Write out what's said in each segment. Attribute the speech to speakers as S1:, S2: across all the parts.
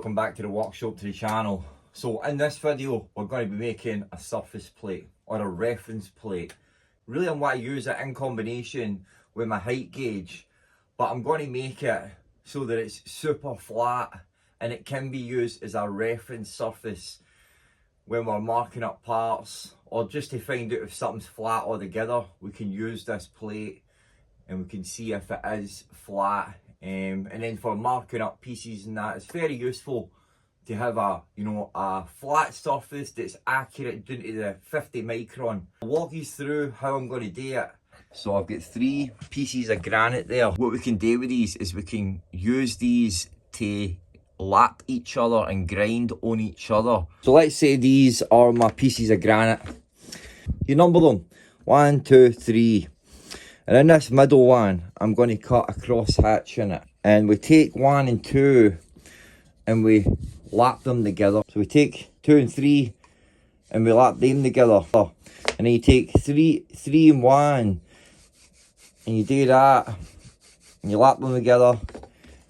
S1: welcome back to the workshop, to the channel. So in this video we're going to be making a surface plate or a reference plate. Really I want to use it in combination with my height gauge, but I'm going to make it so that it's super flat and it can be used as a reference surface when we're marking up parts, or just to find out if something's flat altogether. We can use this plate and we can see if it is flat. And then for marking up pieces and that, it's very useful to have a flat surface that's accurate down to the 50 micron. I'll walk you through how I'm going to do it. So I've got 3 pieces of granite there. What we can do with these is we can use these to lap each other and grind on each other. So let's say these are my pieces of granite. You number them, 1, 2, 3. And in this middle one, I'm going to cut a cross hatch in it. And we take 1 and 2 and we lap them together. So we take 2 and 3 and we lap them together. And then you take 3 and 1 and you do that and you lap them together.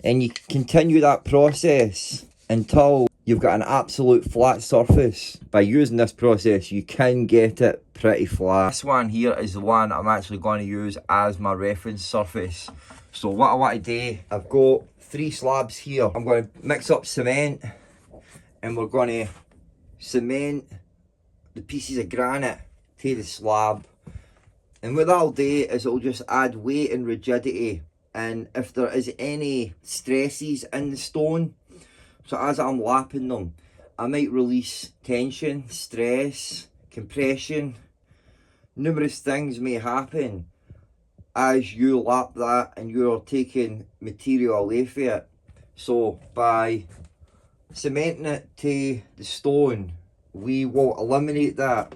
S1: And you continue that process until you've got an absolute flat surface. By using this process, you can get it pretty flat. This one here is the one I'm actually going to use as my reference surface. So what I want to do, I've got 3 slabs here. I'm going to mix up cement and we're going to cement the pieces of granite to the slab. And what that'll do is it'll just add weight and rigidity. And if there is any stresses in the stone, so as I'm lapping them, I might release tension, stress, compression. Numerous things may happen as you lap that and you're taking material away from it. So by cementing it to the stone, we will eliminate that.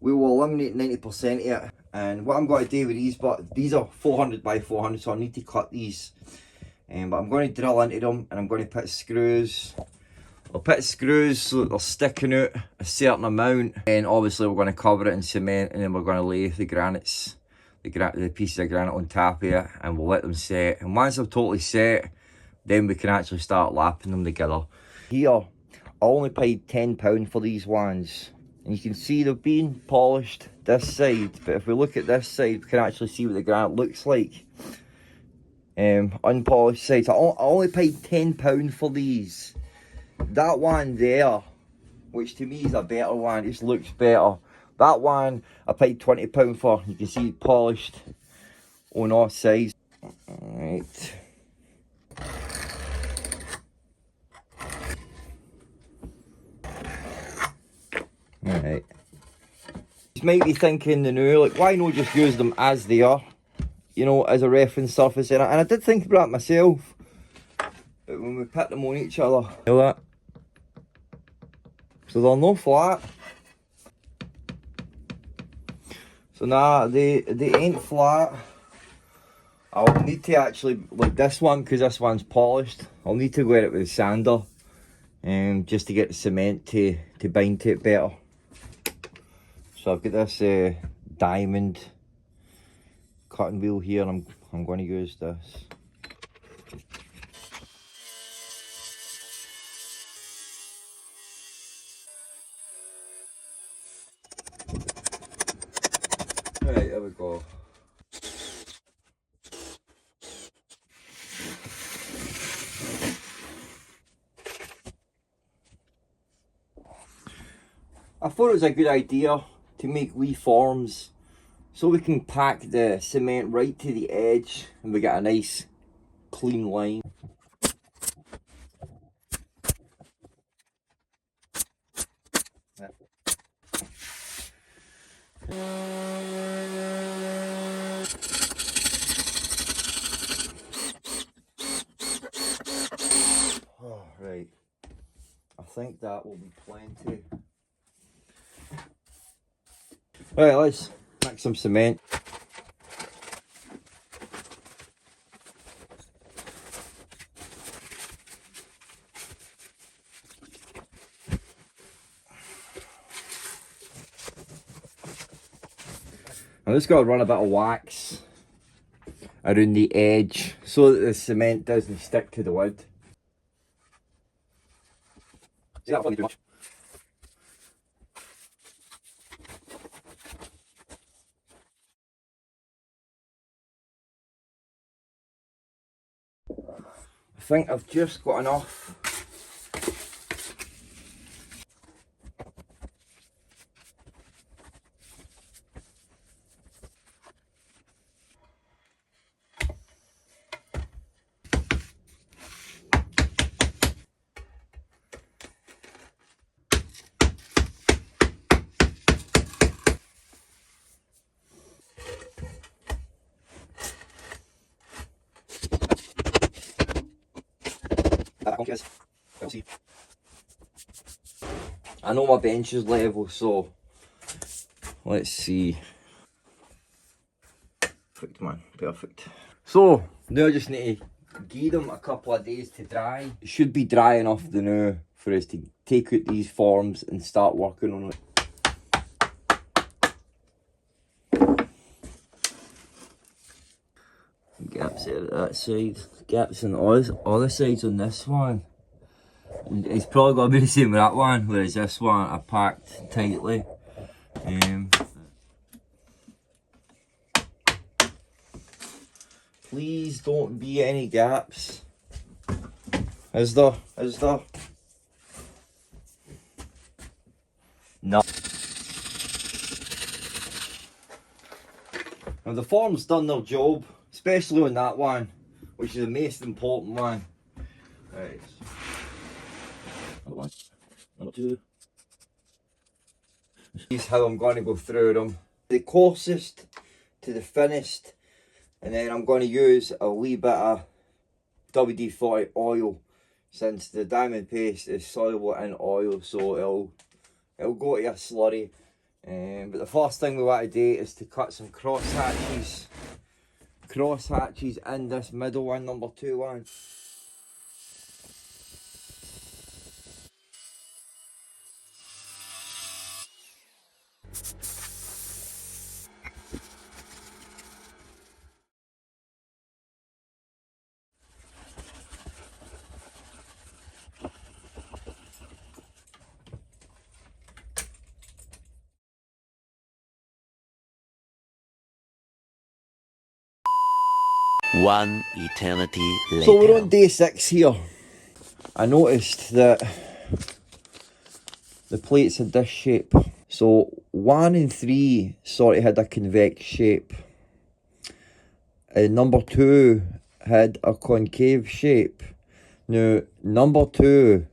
S1: We will eliminate 90% of it. And what I'm going to do with these, but these are 400 by 400, so I need to cut these. But I'm going to drill into them and I'm going to put screws. I'll put screws so that they're sticking out a certain amount. And obviously we're going to cover it in cement, and then we're going to lay the granites, the pieces of granite on top of it, and we'll let them set. And once they're totally set, then we can actually start lapping them together. Here, I only paid £10 for these ones. And you can see they've been polished this side, but if we look at this side, we can actually see what the granite looks like. Unpolished sides. I only paid £10 for these. That one there, which to me is a better one, just looks better. That one I paid £20 for. You can see it polished on all sides. Alright. Alright. You might be thinking now, like, why not just use them as they are? You know, as a reference surface. And I did think about it myself. But when we put them on each other, you know that? So they're no flat. So nah, they ain't flat. I'll need to actually, like this one, because this one's polished, I'll need to wear it with a sander. Just to get the cement to bind to it better. So I've got this diamond cutting wheel here, and I'm going to use this. Right, there we go. I thought it was a good idea to make wee forms so we can pack the cement right to the edge and we get a nice clean line. Oh, right, I think that will be plenty. Right, let's mix some cement. I'm just going to run a bit of wax around the edge so that the cement doesn't stick to the wood. See, that's not too much. I think I've just got enough. I know my bench is level, so let's see. Perfect, man, perfect. So now I just need to give them a couple of days to dry. It should be dry enough now for us to take out these forms and start working on it. Gaps out that side, gaps on the other sides on this one. And it's probably going to be the same with that one, whereas this one I packed tightly. Please don't be any gaps. Is there? Is there? No. Now the form's done their job, especially on that one, which is the most important one. Right. Number one, number two. This is how I'm going to go through them. The coarsest to the thinnest, and then I'm going to use a wee bit of WD-40 oil, since the diamond paste is soluble in oil, so it'll go to your slurry. But the first thing we want to do is to cut some cross hatches in this middle one, number 2 one.
S2: One eternity later.
S1: So we're on day 6 here. I noticed that the plates had this shape. So 1 and 3 sort of had a convex shape. And number 2 had a concave shape. Now, number 2,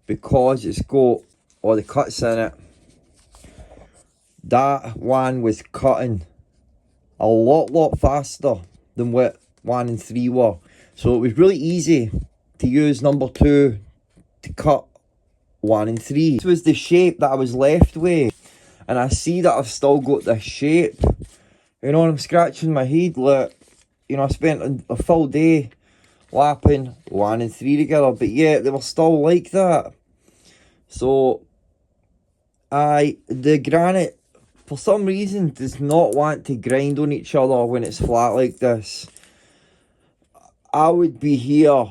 S1: because it's got all the cuts in it, that one was cutting a lot faster than what 1 and 3 were. So it was really easy to use number 2 to cut 1 and 3. This was the shape that I was left with. And I see that I've still got this shape. You know, and I'm scratching my head. Look, you know, I spent a full day lapping 1 and 3 together, but yet they were still like that. So, the granite, for some reason, does not want to grind on each other when it's flat like this. I would be here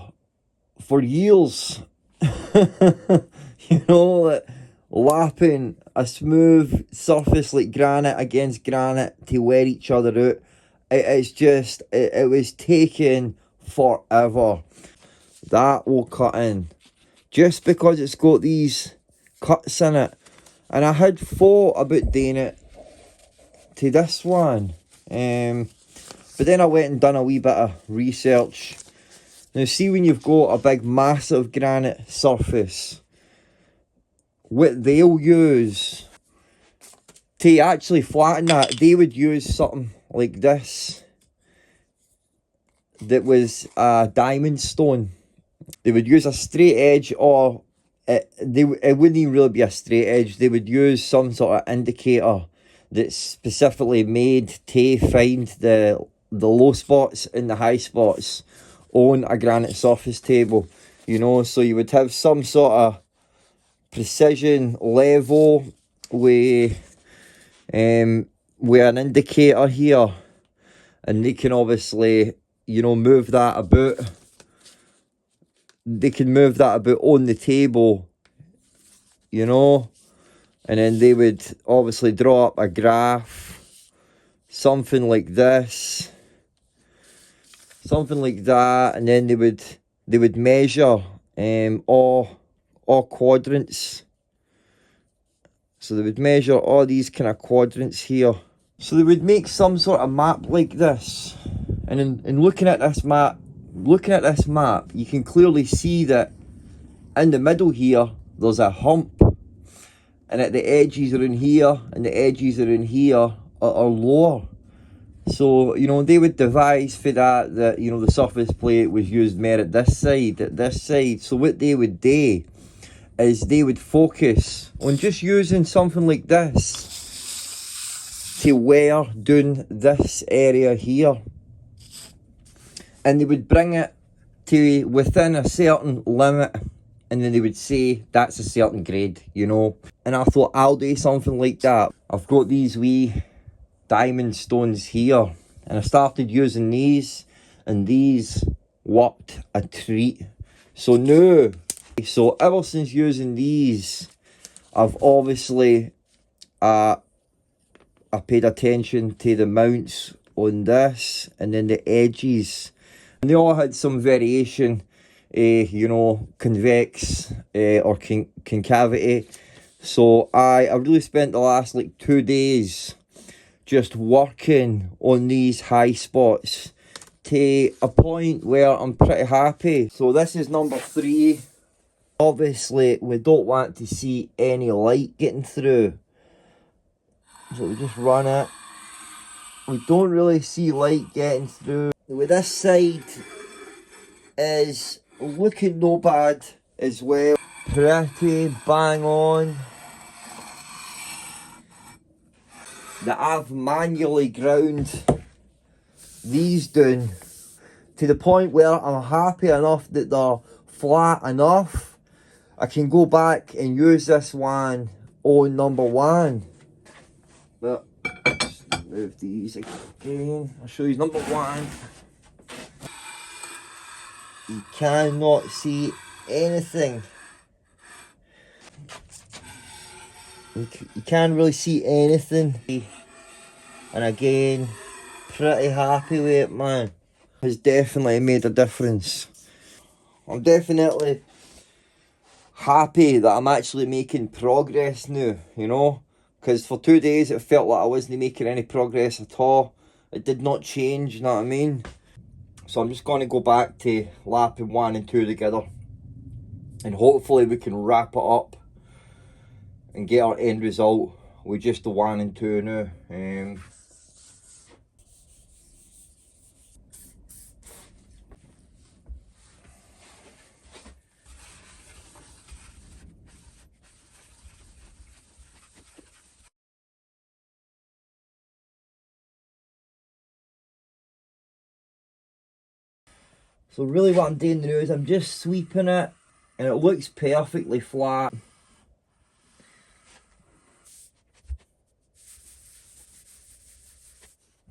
S1: for years, you know, like, lapping a smooth surface like granite against granite to wear each other out. It's just, it was taking forever. That will cut in, just because it's got these cuts in it. And I had thought about doing it to this one, but then I went and done a wee bit of research. Now see, when you've got a big massive granite surface, what they'll use to actually flatten that, they would use something like this that was a diamond stone. They would use a straight edge, or it wouldn't even really be a straight edge. They would use some sort of indicator that's specifically made to find the low spots and the high spots on a granite surface table, you know. So you would have some sort of precision level with an indicator here, and they can obviously, you know, move that about. They can move that about on the table you know, and then they would obviously draw up a graph, something like this, something like that, and then they would measure all quadrants. So they would measure all these kind of quadrants here. So they would make some sort of map like this, and in looking at this map, you can clearly see that in the middle here there's a hump, and at the edges are in here, and the edges are in here are lower. So, you know, they would devise for that, you know, the surface plate was used more at this side. So what they would do is they would focus on just using something like this to wear down this area here. And they would bring it to within a certain limit, and then they would say that's a certain grade, you know. And I thought, I'll do something like that. I've got these wee diamond stones here, and I started using these, and these worked a treat. So now, ever since using these, I've obviously I paid attention to the mounts on this, and then the edges, and they all had some variation, you know, convex or concavity. So I really spent the last like 2 days just working on these high spots to a point where I'm pretty happy. So this is number 3. Obviously we don't want to see any light getting through, so we just run it. We don't really see light getting through. With this side is looking no bad as well. Pretty bang on. That I've manually ground these down to the point where I'm happy enough that they're flat enough. I can go back and use this one on number 1. But let's move these again. I'll show you number 1. You cannot see anything. You can't really see anything. And again, pretty happy with it, man. It's definitely made a difference. I'm definitely happy that I'm actually making progress now, you know, because for 2 days it felt like I wasn't making any progress at all. It did not change, you know what I mean? So I'm just going to go back to lapping 1 and 2 together, and hopefully we can wrap it up and get our end result with just the 1 and 2 now. So really what I'm doing now is I'm just sweeping it, and it looks perfectly flat.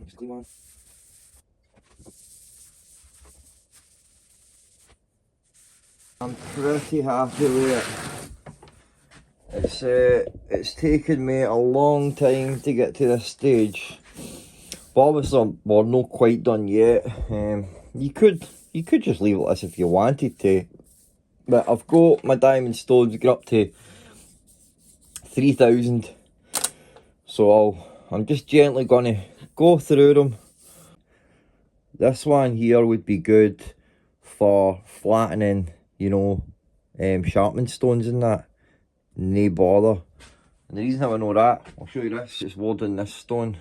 S1: Just clean one. I'm pretty happy with it. It's taken me a long time to get to this stage, but obviously we're not quite done yet. You could just leave it as if you wanted to, but I've got my diamond stones get up to 3,000, so I'm just gently gonna go through them. This one here would be good for flattening, you know, sharpening stones and that. No bother. And the reason how I know that, I'll show you this. It's warding this stone.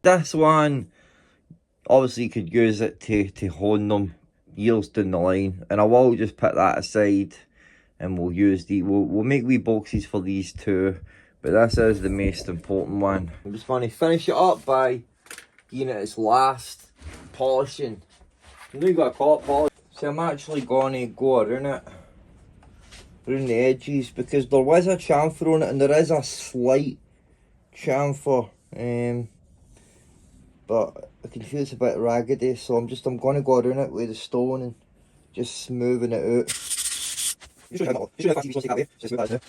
S1: This one, obviously you could use it to hone them years down the line. And I will just put that aside, and we'll use we'll make wee boxes for these 2. But this is the most important one. I'm just going to finish it up by giving it its last polishing. I know you got to call it polish. So I'm actually going to go around it, around the edges, because there was a chamfer on it, and there is a slight chamfer, but I can feel it's a bit raggedy, so I'm going to go around it with the stone and just smoothing it out. You should have you should have TV that way. Just with that now.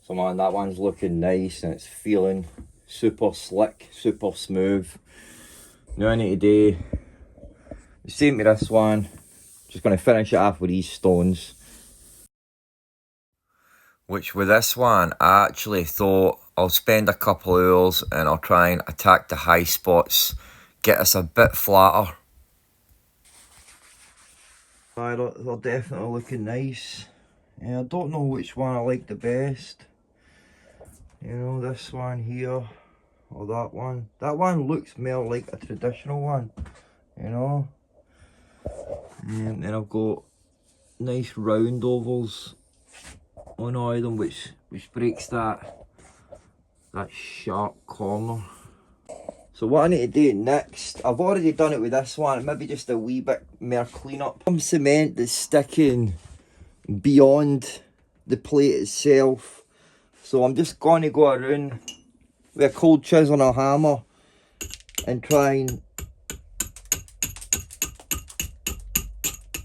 S1: So man, that one's looking nice and it's feeling super slick, super smooth. Now I need to do the same to this one. Just going to finish it off with these stones. Which with this one, I actually thought I'll spend a couple of hours and I'll try and attack the high spots, get us a bit flatter. They're definitely looking nice. Yeah, I don't know which one I like the best. You know, this one here or that one. That one looks more like a traditional one, you know. And then I've got nice round ovals on all of them, which breaks that sharp corner. So what I need to do next, I've already done it with this one, maybe just a wee bit more cleanup. Some cement that's sticking beyond the plate itself. So I'm just going to go around with a cold chisel and a hammer and try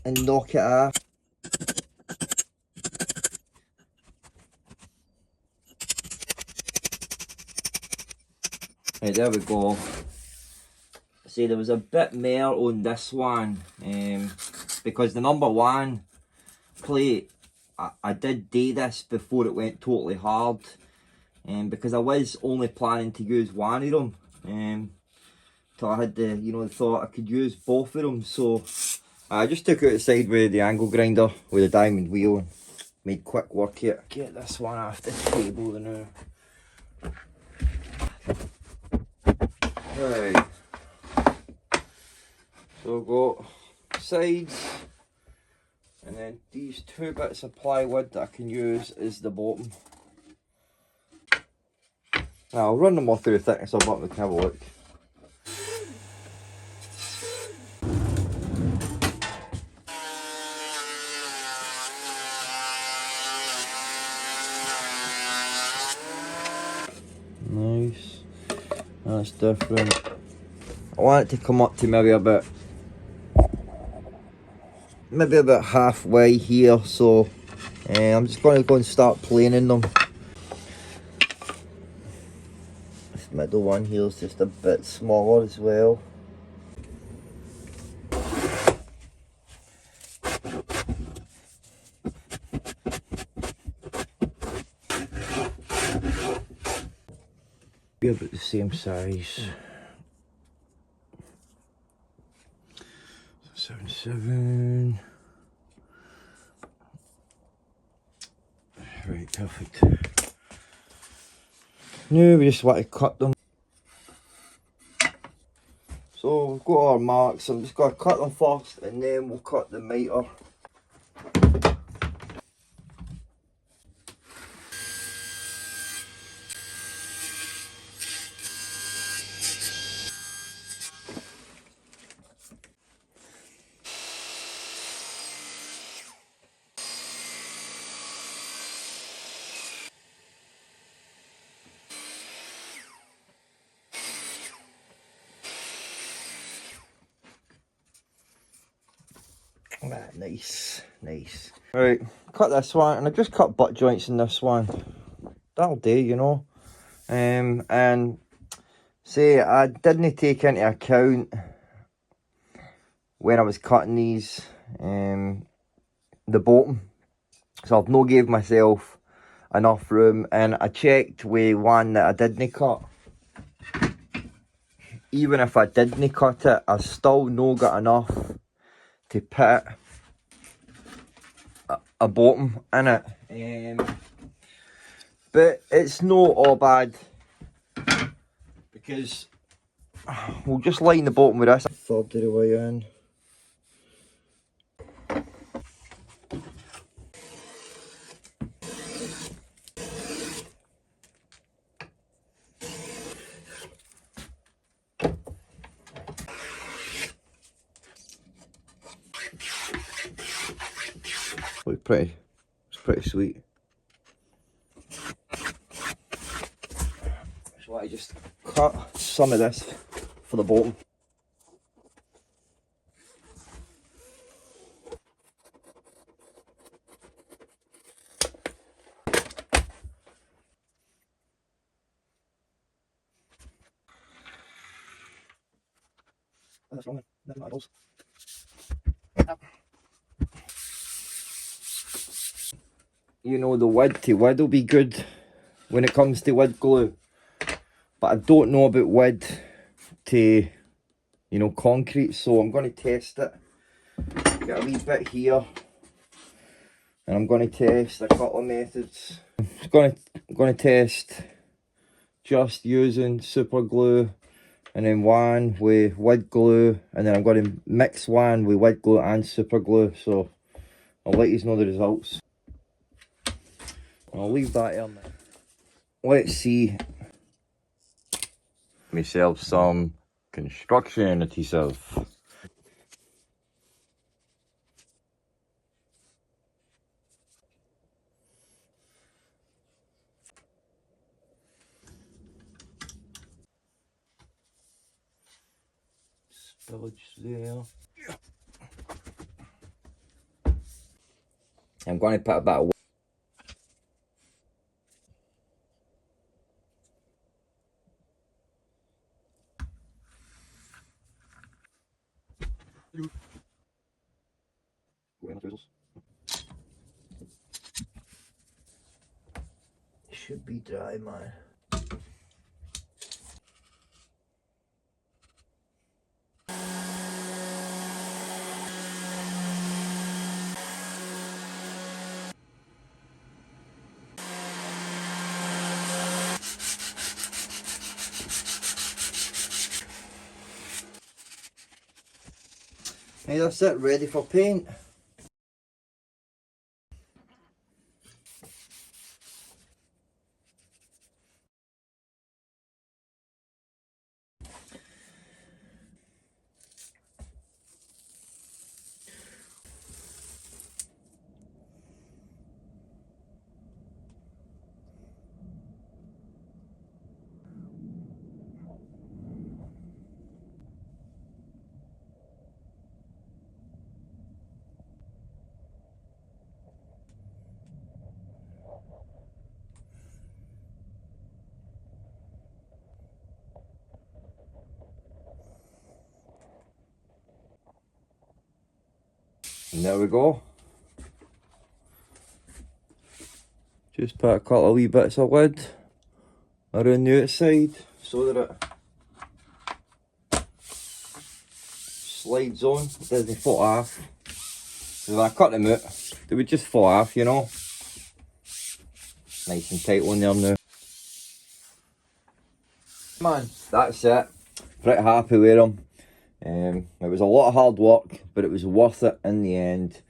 S1: and knock it off. Right, there we go. See, there was a bit more on this one because the number one plate, I did do this before it went totally hard, because I was only planning to use one of them, so I had the, you know, thought I could use both of them. So I just took it outside with the angle grinder with a diamond wheel and made quick work of it. Get this one off the table now. Right. So I've got sides, and then these two bits of plywood that I can use as the bottom. Now I'll run them all through the thickness of the bottom, we can have a look. Nice, that's different. I want it to come up to maybe about halfway here, so I'm just going to go and start planing them. This middle one here is just a bit smaller as well. Be about the same size. 7. Right, perfect. Now we just want to cut them. So we've got our marks, I'm just going to cut them first and then we'll cut the miter. Right, nice. Right, cut this one, and I just cut butt joints in this one. That'll do, you know. And say I didn't take into account when I was cutting these the bottom, so I've not gave myself enough room, and I checked with one that I didn't cut. Even if I didn't cut it, I still no got enough to put a bottom in it. But it's not all bad, because we'll just line the bottom with this. Third of the way in. pretty sweet. So I just cut some of this for the bottom. That's wrong. Never mind. You know, the wood to wood will be good when it comes to wood glue, but I don't know about wood to, you know, concrete, so I'm going to test it. Get a wee bit here, and I'm going to test a couple of methods. I'm going to test just using super glue, and then one with wood glue, and then I'm going to mix one with wood glue and super glue, so I'll let you know the results. I'll leave that in there. Let's see myself some construction adhesive. Spillage there. I'm going to put a bit of should be dry, man. Hey, that's it, ready for paint. And there we go. Just put a couple of wee bits of wood around the outside so that it slides on, it doesn't fall off. So when I cut them out, they would just fall off, you know. Nice and tight on there now. Man, that's it. Pretty happy with them. It was a lot of hard work, but it was worth it in the end.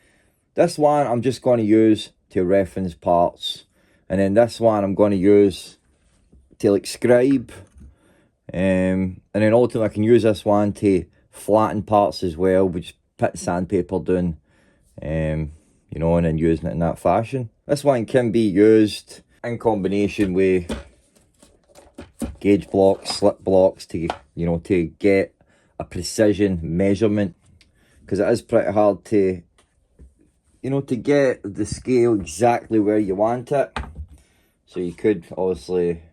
S1: This one I'm just going to use to reference parts, and then this one I'm going to use to like scribe, and then ultimately I can use this one to flatten parts as well, which put sandpaper down, you know, and then using it in that fashion. This one can be used in combination with gauge blocks, slip blocks to, you know, to get a precision measurement, because it is pretty hard to, you know, to get the scale exactly where you want it. So you could obviously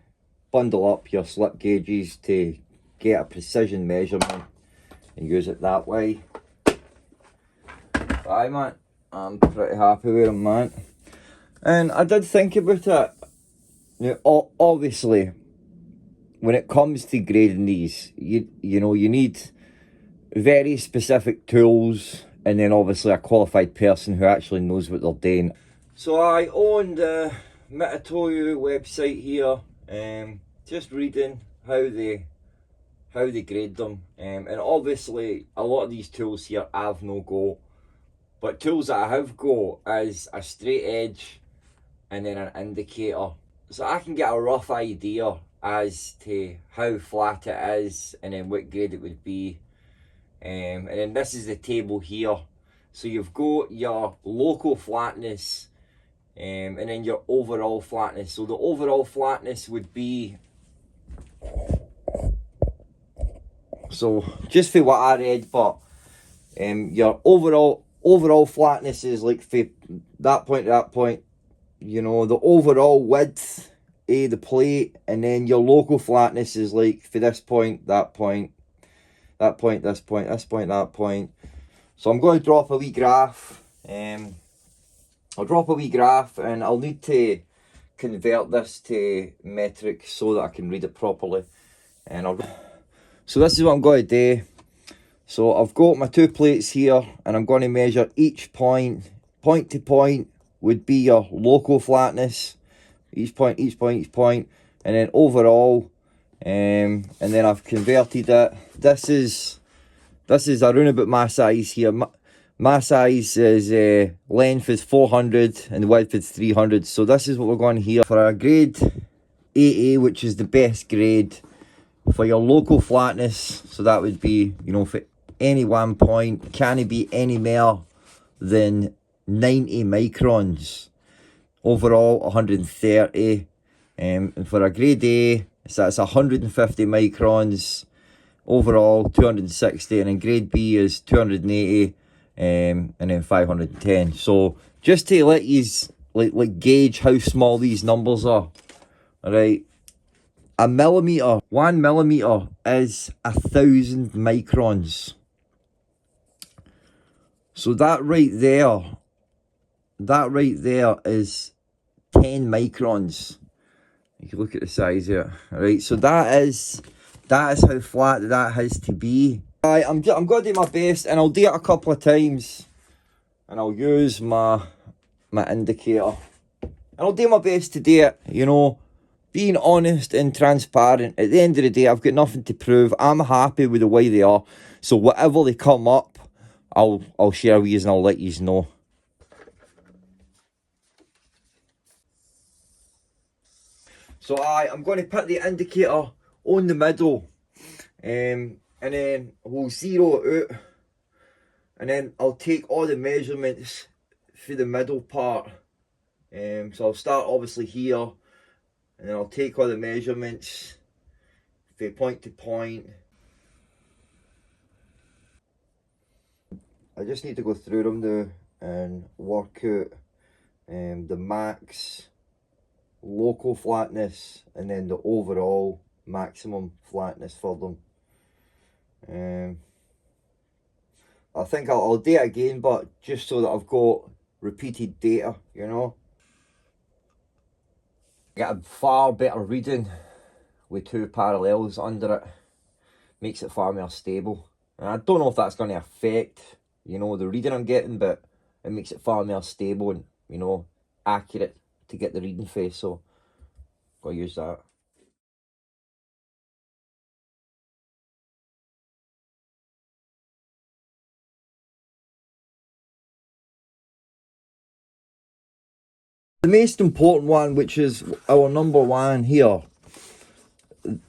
S1: bundle up your slip gauges to get a precision measurement and use it that way. But aye, man, I'm pretty happy with them, man. And I did think about it. You know, obviously, when it comes to grading these, you know, you need very specific tools, and then obviously a qualified person who actually knows what they're doing. So I own the Mitotoyo website here, just reading how they grade them, and obviously a lot of these tools here I've no go, but tools that I have go is a straight edge and then an indicator, so I can get a rough idea as to how flat it is and then what grade it would be. And then this is the table here, So you've got your local flatness and then your overall flatness. So the overall flatness would be, so just for what I read, but your overall flatness is like from that point to that point, you know, the overall width of the plate, and then your local flatness is like for this point, that point, that point, this point, this point, that point. So I'm going to drop a wee graph. I'll drop a wee graph, and I'll need to convert this to metric so that I can read it properly. So this is what I'm going to do. So I've got my two plates here, and I'm going to measure each point. Point to point would be your local flatness. Each point, and then overall. And then I've converted it. This is around about my size here. My size is length is 400 and width is 300. So this is what we're going here for a grade 8A, which is the best grade for your local flatness. So that would be, you know, for any one point, can it be any more than 90 microns? Overall 130. And for a grade A, so that's 150 microns. Overall 260, and then grade B is 280, and then 510. So just to let you like gauge how small these numbers are, all right. A millimeter, 1 millimeter is 1,000 microns. So that right there is 10 microns. You can look at the size here, all right. So that is how flat that has to be. I'm going to do my best, and I'll do it a couple of times, and I'll use my indicator, and I'll do my best to do it, you know, being honest and transparent. At the end of the day, I've got nothing to prove. I'm happy with the way they are, so whatever they come up, I'll share with you and I'll let you know. So I'm going to put the indicator on the middle, and then we'll zero it out, and then I'll take all the measurements for the middle part. So I'll start obviously here, and then I'll take all the measurements from point to point. I just need to go through them now and work out the max local flatness and then the overall maximum flatness for them. I think I'll do it again, but just so that I've got repeated data, you know. Get a far better reading with two parallels under it. Makes it far more stable. And I don't know if that's going to affect, you know, the reading I'm getting, but it makes it far more stable and, you know, accurate to get the reading for. So, got to use that. The most important one, which is our number one here,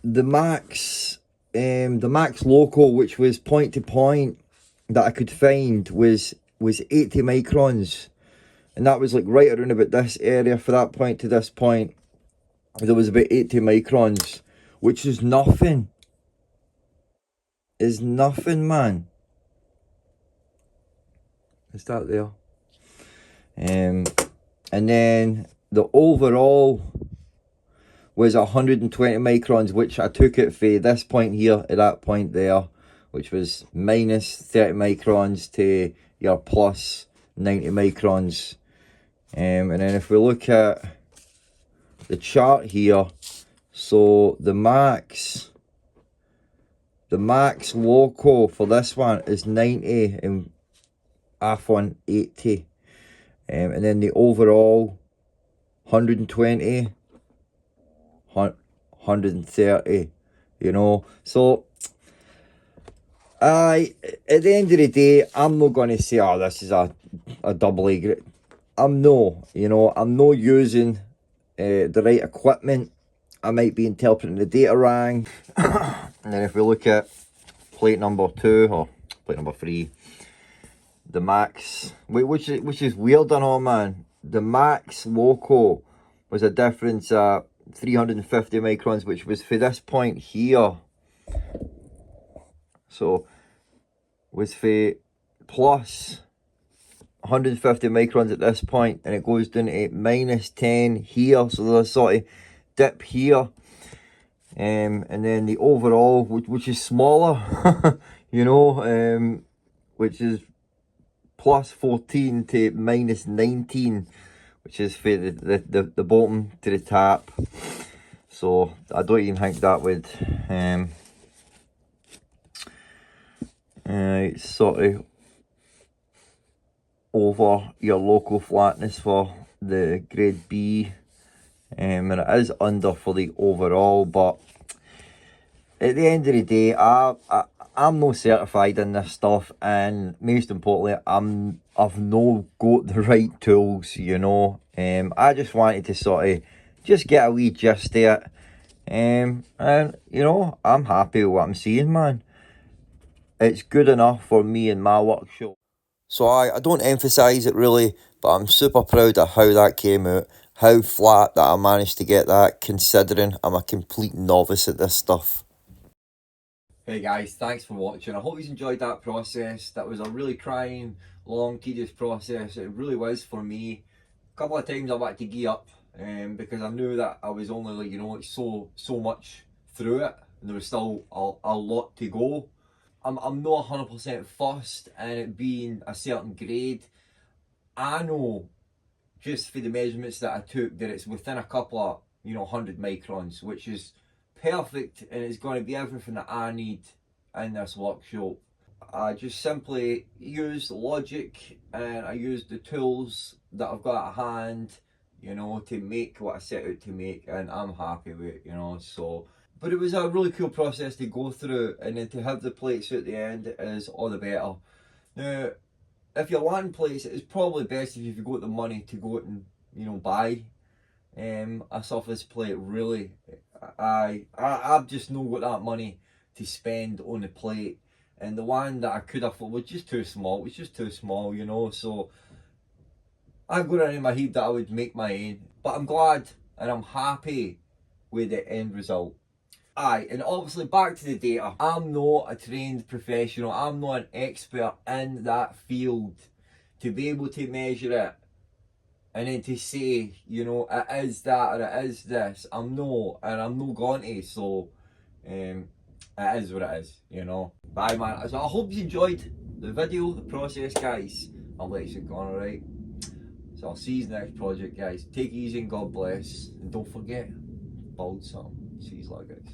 S1: the max local, which was point to point that I could find was 80 microns, and that was like right around about this area. For that point to this point, there was about 80 microns, which is nothing. Is nothing, man. Is that there? And then the overall was 120 microns, which I took it for this point here at that point there, which was minus 30 microns to your plus 90 microns. And then if we look at the chart here, so the max local for this one is 90 and F1 80. And then the overall 120, 130, you know. So at the end of the day, I'm not going to say, oh, this is a double A grade. I'm not using the right equipment. I might be interpreting the data wrong. And then if we look at plate number 2 or plate number 3, the max, which is weird and all, man. The max loco was a difference at 350 microns, which was for this point here. So was for plus 150 microns at this point, and it goes down to minus 10 here. So there's a sort of dip here, and then the overall, which is smaller, you know, which is plus 14 to minus 19, which is for the bottom to the top. So I don't even think that would sort of over your local flatness for the grade B, and it is under for the overall. But at the end of the day, I'm no certified in this stuff, and most importantly, I've no got the right tools, you know. I just wanted to sort of just get a wee gist of it, and you know, I'm happy with what I'm seeing, man. It's good enough for me and my workshop. So I don't emphasise it really, but I'm super proud of how that came out, how flat that I managed to get that, considering I'm a complete novice at this stuff. Hey guys, thanks for watching. I hope you enjoyed that process. That was a really trying, long, tedious process. It really was for me. A couple of times I had to gear up, because I knew that I was only, like, you know, like so much through it, and there was still a lot to go. I'm not 100% fussed in it being a certain grade. I know just for the measurements that I took that it's within a couple of, you know, 100 microns, which is perfect, and it's going to be everything that I need in this workshop. I just simply use logic, and I use the tools that I've got at hand, you know, to make what I set out to make, and I'm happy with it, you know. So but it was a really cool process to go through, and then to have the plates at the end is all the better. Now, if you're landing plates, it's probably best if you've got the money to go out and, you know, buy a surface plate. Really, I've just not got that money to spend on the plate, and the one that I could afford was just too small. It was just too small, you know. So I've got it in my head that I would make my own, but I'm glad and I'm happy with the end result. Aye, and obviously back to the data, I'm not a trained professional, I'm not an expert in that field to be able to measure it and then to say, you know, it is that or it is this. I'm not, and I'm not going to, so it is what it is, you know. Bye, man. So I hope you enjoyed the video, the process, guys. I'll let you go, alright? So I'll see you next project, guys. Take it easy and God bless, and don't forget, build something. See you later, guys.